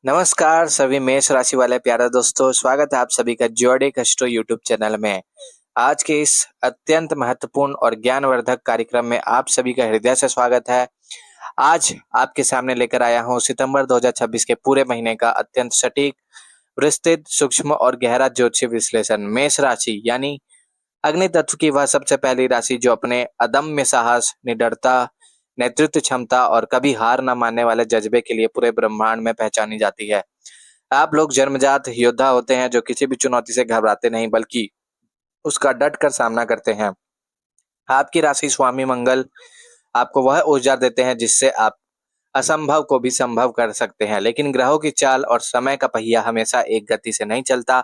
नमस्कार सभी मेष राशि वाले प्यारे दोस्तों, स्वागत है आप सभी का ज्योतिष कष्टो यूट्यूब चैनल में। आज के इस अत्यंत महत्वपूर्ण और ज्ञानवर्धक कार्यक्रम में आप सभी का हृदय से स्वागत है। आज आपके सामने लेकर आया हूं सितंबर 2026 के पूरे महीने का अत्यंत सटीक, विस्तृत, सूक्ष्म और गहरा ज्योतिषीय विश्लेषण। मेष राशि यानी अग्नि तत्व की वह सबसे पहली राशि जो अपने अदम्य साहस, निडरता, नेतृत्व क्षमता और कभी हार न मानने वाले जज्बे के लिए पूरे ब्रह्मांड में पहचानी जाती है। आप लोग जन्मजात योद्धा होते हैं जो किसी भी चुनौती से घबराते नहीं बल्कि उसका डट कर सामना करते हैं। आपकी राशि स्वामी मंगल आपको वह ऊर्जा देते हैं जिससे आप असंभव को भी संभव कर सकते हैं, लेकिन ग्रहों की चाल और समय का पहिया हमेशा एक गति से नहीं चलता।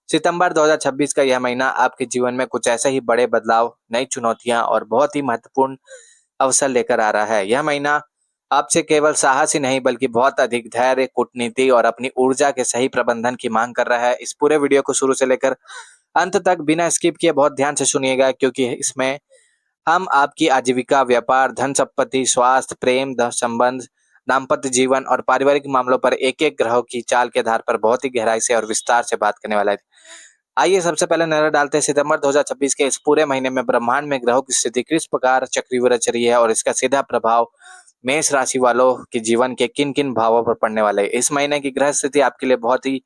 सितंबर 2026 का यह महीना आपके जीवन में कुछ ऐसे ही बड़े बदलाव, नई चुनौतियां और बहुत ही महत्वपूर्ण अवसर लेकर आ रहा है। यह महीना आपसे केवल साहस ही नहीं बल्कि बहुत अधिक धैर्य, कूटनीति और अपनी ऊर्जा के सही प्रबंधन की मांग कर रहा है। इस पूरे वीडियो को शुरू से लेकर अंत तक बिना स्किप किए बहुत ध्यान से सुनिएगा, क्योंकि इसमें हम आपकी आजीविका, व्यापार, धन संपत्ति, स्वास्थ्य, प्रेम, संबंध, दाम्पत्य जीवन और पारिवारिक मामलों पर एक एक ग्रहों की चाल के आधार पर बहुत ही गहराई से और विस्तार से बात करने वाला है। आइए सबसे पहले नजर डालते हैं सितंबर 2026 के इस पूरे महीने में ब्रह्मांड में ग्रहों की स्थिति किस प्रकार चक्रीय चल रही है और इसका सीधा प्रभाव मेष राशि वालों के जीवन के किन किन भावों पर पड़ने वाले है। इस महीने की ग्रह स्थिति आपके लिए बहुत ही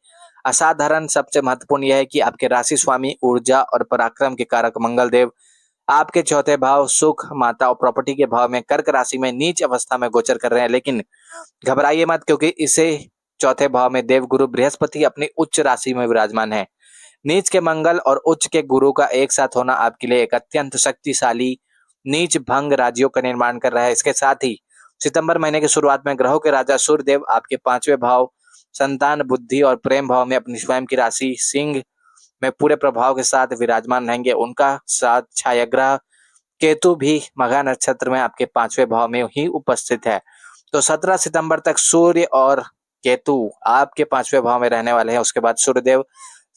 असाधारण। सबसे महत्वपूर्ण यह है कि आपके राशि स्वामी ऊर्जा और पराक्रम के कारक मंगल देव आपके चौथे भाव सुख, माता और प्रॉपर्टी के भाव में कर्क राशि में नीच अवस्था में गोचर कर रहे हैं। लेकिन घबराइए मत, क्योंकि इसे चौथे भाव में देवगुरु बृहस्पति अपनी उच्च राशि में विराजमान है। नीच के मंगल और उच्च के गुरु का एक साथ होना आपके लिए एक अत्यंत शक्तिशाली नीच भंग राज्यों का निर्माण कर रहा है। इसके साथ ही सितंबर महीने की शुरुआत में ग्रहों के राजा सूर्यदेव आपके पांचवें भाव संतान, बुद्धि और प्रेम भाव में अपनी स्वयं की राशि सिंह में पूरे प्रभाव के साथ विराजमान रहेंगे। उनका साथ छायाग्रह केतु भी मघा नक्षत्र में आपके पांचवें भाव में ही उपस्थित है। तो 17 सितंबर तक सूर्य और केतु आपके पांचवें भाव में रहने वाले हैं। उसके बाद सूर्यदेव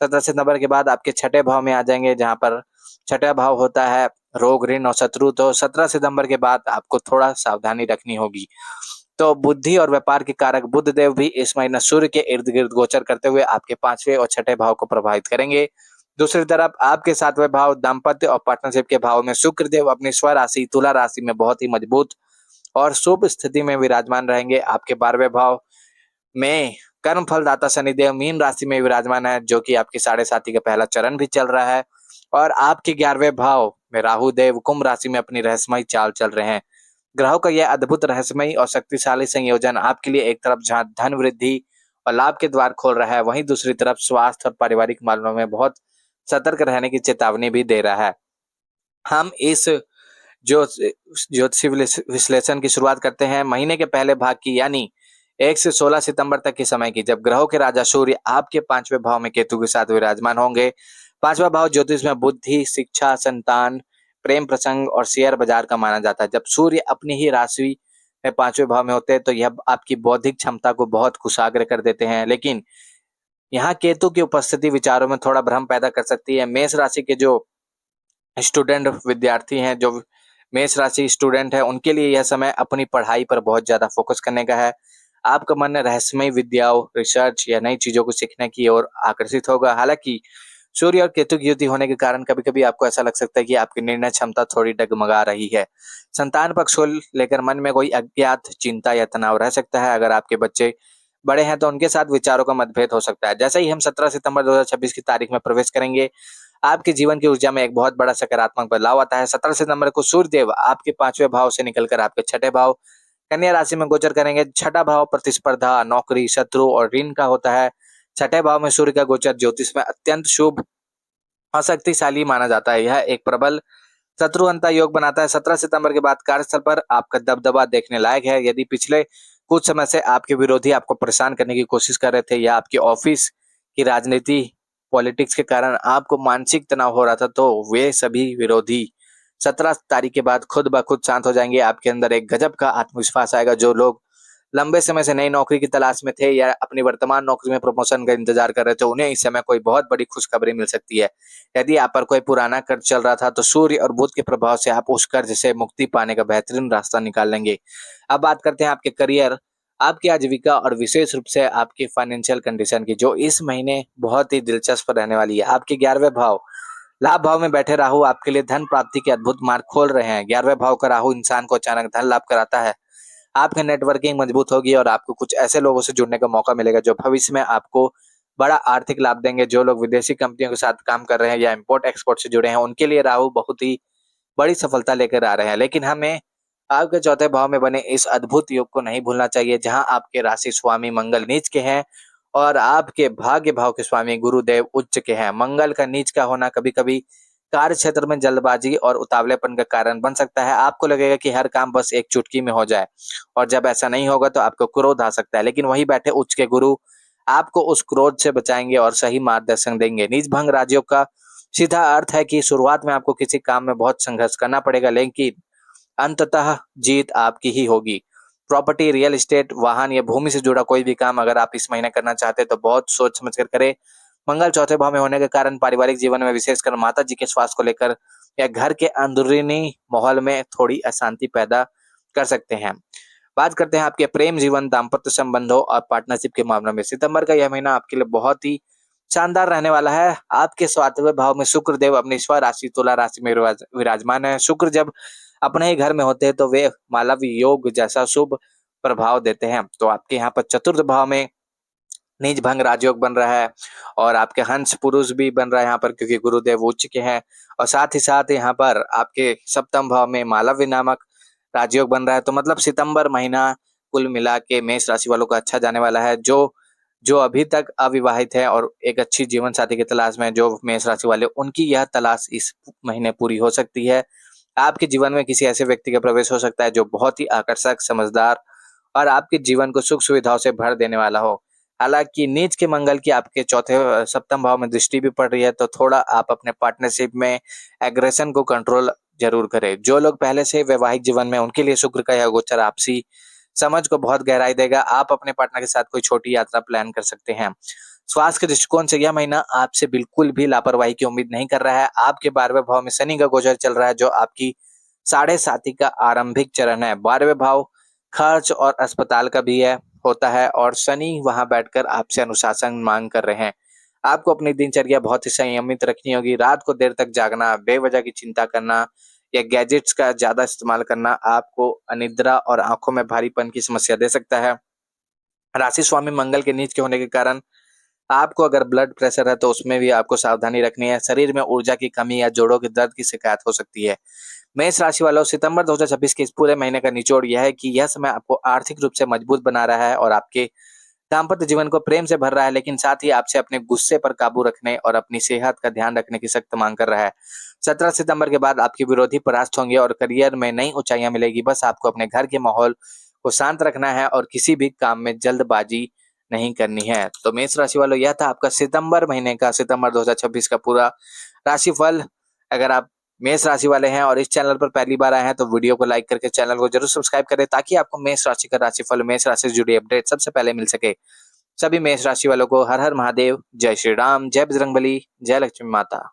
17 सितंबर के बाद आपके छठे भाव में आ जाएंगे, जहां पर छठा भाव होता है रोग, ऋण और शत्रु। तो 17 सितंबर के बाद आपको थोड़ा सावधानी रखनी होगी। तो बुद्धि और व्यापार के कारक बुध देव भी इस महीने सूर्य के इर्द गिर्द गोचर करते हुए आपके पांचवें और छठे भाव को प्रभावित करेंगे। दूसरी तरफ आपके सातवें भाव दाम्पत्य और पार्टनरशिप के भाव में शुक्र देव अपनी स्वराशि तुला राशि में बहुत ही मजबूत और शुभ स्थिति में विराजमान रहेंगे। आपके 12वें भाव में कर्म फलदाता शनिदेव मीन राशि में विराजमान है, जो कि आपकी साढ़े साथी का पहला चरण भी चल रहा है। और आपके 11वें भाव में राहु देव कुंभ राशि में अपनी रहस्यमयी चाल चल रहे हैं। ग्रहों का यह अद्भुत रहस्यमयी और शक्तिशाली संयोजन आपके लिए एक तरफ जहां धन वृद्धि और लाभ के द्वार खोल रहा है, वहीं दूसरी तरफ स्वास्थ्य और पारिवारिक मामलों में बहुत सतर्क रहने की चेतावनी भी दे रहा है। हम इस जो ज्योतिषीय विश्लेषण की शुरुआत करते हैं महीने के पहले भाग की, यानी 1 से 16 सितंबर तक के समय की, जब ग्रहों के राजा सूर्य आपके पांचवें भाव में केतु के साथ विराजमान होंगे। पांचवा भाव ज्योतिष में बुद्धि, शिक्षा, संतान, प्रेम प्रसंग और शेयर बाजार का माना जाता है। जब सूर्य अपनी ही राशि में पांचवें भाव में होते हैं तो यह आपकी बौद्धिक क्षमता को बहुत कुशाग्र कर देते हैं। लेकिन यहाँ केतु की उपस्थिति विचारों में थोड़ा भ्रम पैदा कर सकती है। मेष राशि के जो स्टूडेंट विद्यार्थी हैं, जो मेष राशि स्टूडेंट है, उनके लिए यह समय अपनी पढ़ाई पर बहुत ज्यादा फोकस करने का है। आपका मन रहस्यमय विद्याओं, रिसर्च या नई चीजों को सीखने की ओर आकर्षित होगा। हालांकि सूर्य और केतु की युति होने के कारण कभी कभी आपको ऐसा लग सकता है कि आपकी निर्णय क्षमता थोड़ी डगमगा रही है। संतान पक्ष को लेकर मन में कोई अज्ञात चिंता या तनाव रह सकता है। अगर आपके बच्चे बड़े हैं तो उनके साथ विचारों का मतभेद हो सकता है। जैसे ही हम 17 सितंबर 2026 की तारीख में प्रवेश करेंगे, आपके जीवन की ऊर्जा में एक बहुत बड़ा सकारात्मक बदलाव आता है। 17 सितंबर को सूर्यदेव आपके पांचवें भाव से निकलकर आपके छठे भाव कन्या राशि में गोचर करेंगे। छठा भाव प्रतिस्पर्धा, नौकरी, शत्रु और ऋण का होता है। छठे भाव में सूर्य का गोचर ज्योतिष में अत्यंत शुभ और शक्तिशाली माना जाता है। यह एक प्रबल शत्रुअंता योग बनाता है। 17 सितंबर के बाद कार्यस्थल पर आपका दबदबा देखने लायक है। यदि पिछले कुछ समय से आपके विरोधी आपको परेशान करने की कोशिश कर रहे थे या आपके ऑफिस की राजनीति, पॉलिटिक्स के कारण आपको मानसिक तनाव हो रहा था, तो वे सभी विरोधी 17 तारीख के बाद खुद ब खुद शांत हो जाएंगे। आपके अंदर एक गजब का आत्मविश्वास आएगा। जो लोग लंबे समय से नई नौकरी की तलाश में थे या अपनी वर्तमान नौकरी में प्रमोशन का इंतजार कर रहे थे, उन्हें इस समय कोई बहुत बड़ी खुशखबरी मिल सकती है। यदि आप पर कोई पुराना कर्ज चल रहा था तो सूर्य और बुध के प्रभाव से आप उस कर्ज से मुक्ति पाने का बेहतरीन रास्ता निकाल लेंगे। अब बात करते हैं आपके करियर। आपकी आजीविका और विशेष रूप से आपकी फाइनेंशियल कंडीशन की जो इस महीने बहुत ही दिलचस्प रहने वाली है। आपके 11वें भाव, लाभ भाव में बैठे राहु आपके लिए धन प्राप्ति के अद्भुत मार्ग खोल रहे हैं। 11वें भाव का राहु इंसान को अचानक धन लाभ कराता है। आपकी नेटवर्किंग मजबूत होगी और आपको कुछ ऐसे लोगों से जुड़ने का मौका मिलेगा जो भविष्य में आपको बड़ा आर्थिक लाभ देंगे। जो लोग विदेशी कंपनियों के साथ काम कर रहे हैं या इम्पोर्ट एक्सपोर्ट से जुड़े हैं, उनके लिए राहु बहुत ही बड़ी सफलता लेकर आ रहे हैं। लेकिन हमें आपके चौथे भाव में बने इस अद्भुत योग को नहीं भूलना चाहिए, जहां आपके राशि स्वामी मंगल नीच के हैं और आपके भाग्य भाव के स्वामी गुरुदेव उच्च के हैं। मंगल का नीच का होना कभी कभी कार्य क्षेत्र में जल्दबाजी और उतावलेपन का कारण बन सकता है। आपको लगेगा कि हर काम बस एक चुटकी में हो जाए, और जब ऐसा नहीं होगा तो आपको क्रोध आ सकता है। लेकिन वहीं बैठे उच्च के गुरु आपको उस क्रोध से बचाएंगे और सही मार्गदर्शन देंगे। नीच भंग राजयोग का सीधा अर्थ है कि शुरुआत में आपको किसी काम में बहुत संघर्ष करना पड़ेगा, लेकिन अंततः जीत आपकी ही होगी। प्रॉपर्टी, रियल एस्टेट, वाहन या भूमि से जुड़ा कोई भी काम अगर आप इस महीने करना चाहते हैं तो बहुत सोच समझ कर करें। मंगल चौथे भाव में होने के कारण पारिवारिक जीवन में विशेषकर माता जी के स्वास्थ्य को लेकर या घर के अंदरूनी माहौल में थोड़ी अशांति पैदा कर सकते हैं। बात करते हैं आपके प्रेम जीवन, दाम्पत्य संबंधों और पार्टनरशिप के मामलों में। सितंबर का यह महीना आपके लिए बहुत ही शानदार रहने वाला है। आपके 7वें भाव में शुक्र देव अपनी स्व राशि तुला राशि में विराजमान है। शुक्र जब अपने ही घर में होते हैं तो वे मालव योग जैसा शुभ प्रभाव देते हैं। तो आपके यहाँ पर चतुर्थ भाव में नीच भंग राजयोग बन रहा है और आपके हंस पुरुष भी बन रहा है यहाँ पर, क्योंकि गुरुदेव उच्च के हैं। और साथ ही साथ यहाँ पर आपके सप्तम भाव में मालव्य नामक राजयोग बन रहा है। तो मतलब सितंबर महीना कुल मिला के मेष राशि वालों का अच्छा जाने वाला है। जो जो अभी तक अविवाहित है और एक अच्छी जीवन साथी की तलाश में जो मेष राशि वाले, उनकी यह तलाश इस महीने पूरी हो सकती है। आपके जीवन में किसी ऐसे व्यक्ति का प्रवेश हो सकता है जो बहुत ही आकर्षक, समझदार और आपके जीवन को सुख सुविधाओं से भर देने वाला हो। हालांकि नीच के मंगल की आपके चौथे सप्तम भाव में दृष्टि भी पड़ रही है, तो थोड़ा आप अपने पार्टनरशिप में एग्रेशन को कंट्रोल जरूर करें। जो लोग पहले से वैवाहिक जीवन में, उनके लिए शुक्र का यह गोचर आपसी समझ को बहुत गहराई देगा। आप अपने पार्टनर के साथ कोई छोटी यात्रा प्लान कर सकते हैं। स्वास्थ्य के दृष्टिकोण से यह महीना आपसे बिल्कुल भी लापरवाही की उम्मीद नहीं कर रहा है। आपके 12वें भाव में शनि का गोचर चल रहा है, जो आपकी साढ़े साथी का आरंभिक चरण है। 12वें भाव खर्च और अस्पताल का भी है होता है और शनि वहां बैठकर आपसे अनुशासन मांग कर रहे हैं। आपको अपनी दिनचर्या बहुत ही संयमित रखनी होगी। रात को देर तक जागना, बेवजह की चिंता करना या गैजेट्स का ज्यादा इस्तेमाल करना आपको अनिद्रा और आंखों में भारीपन की समस्या दे सकता है। राशि स्वामी मंगल के नीच के होने के कारण आपको अगर ब्लड प्रेशर है तो उसमें भी आपको सावधानी रखनी है। शरीर में ऊर्जा की कमी या जोड़ों के दर्द की शिकायत हो सकती है। मेष राशि वालों, सितंबर 2026 के इस पूरे महीने का निचोड़ यह है कि यह समय आपको आर्थिक रूप से मजबूत बना रहा है और आपके दाम्पत्य जीवन को प्रेम से भर रहा है, लेकिन साथ ही आपसे अपने गुस्से पर काबू रखने और अपनी सेहत का ध्यान रखने की सख्त मांग कर रहा है। 17 सितंबर के बाद आपके विरोधी परास्त होंगे और करियर में नई ऊंचाइयां मिलेगी। बस आपको अपने घर के माहौल को शांत रखना है और किसी भी काम में जल्दबाजी नहीं करनी है। तो मेष राशि वालों, यह था आपका सितंबर महीने का, सितंबर 2026 का पूरा राशिफल। अगर आप मेष राशि वाले हैं और इस चैनल पर पहली बार आए हैं तो वीडियो को लाइक करके चैनल को जरूर सब्सक्राइब करें, ताकि आपको मेष राशि का राशिफल, मेष राशि से जुड़ी अपडेट सबसे पहले मिल सके। सभी मेष राशि वालों को हर हर महादेव, जय श्री राम, जय बजरंगबली, जय लक्ष्मी माता।